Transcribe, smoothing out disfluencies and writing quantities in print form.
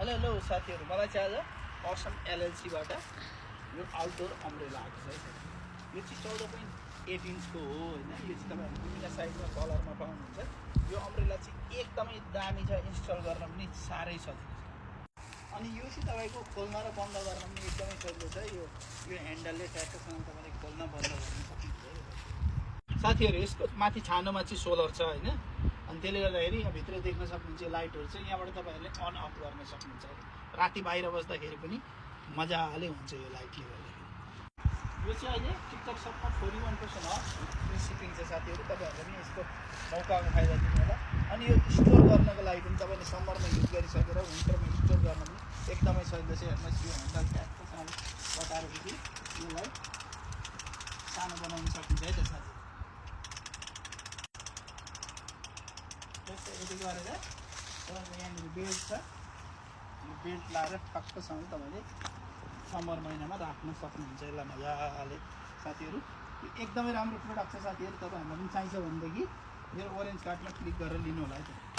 Hello साथीहरू, मलाई चाहिँ आज असम एलएलसीबाट यो आउटडोर अम्ब्रेला आएको छ है। यो चाहिँ 14.8 इन्चको हो होइन। यो चाहिँ तपाईँहरू विभिन्न साइजमा कलरमा पाउनुहुन्छ। यो अम्ब्रेला चाहिँ एकदमै दामी छ, इन्स्टल गर्न पनि साह्रै सजिलो छ। अनि यो चाहिँ तपाईँको खोल्न र बन्द गर्न पनि एकदमै सजिलो छ। यो ह्यान्डलले ट्याक्कसँग तपाईँले खोल्न बन्द गर्न सक्नुहुन्छ साथीहरू। यसको माथि छानोमा चाहिँ सोलर छ होइन। अनि त्यसले गर्दाखेरि यहाँ भित्र देख्न सक्नुहुन्छ लाइटहरू चाहिँ यहाँबाट तपाईँहरूले अन अफ गर्न सक्नुहुन्छ। राति बाहिर बस्दाखेरि पनि मजाले हुन्छ यो लाइटले गर्दाखेरि। यो चाहिँ अहिले टिकटक सबमा 41% अफ फ्री सिपिङ छ साथीहरू। तपाईँहरूले पनि यसको मौकाको फाइदा दिनु होला। अनि यो स्टोर गर्नको लागि पनि तपाईँले समरमा युज गरिसकेर विन्टरमा स्टोर गर्न पनि एकदमै सजिलो छ। हेर्नुहोस् यो ह्यान्डल ट्याक्कसँग बटाएपछि यसलाई सानो बनाउन सकिन्छ है त साथी। यति गरेर तपाईँको यहाँनिर बेल्ट छ। यो बेल्ट लाएर टक्कसँग तपाईँले समर महिनामा राख्न सक्नुहुन्छ यसलाई मजाले साथीहरू। यो एकदमै राम्रो प्रडक्ट छ साथीहरू। तपाईँहरूलाई पनि चाहिन्छ भनेदेखि मेरो ओरेन्ज कार्डमा क्लिक गरेर लिनु होला है त।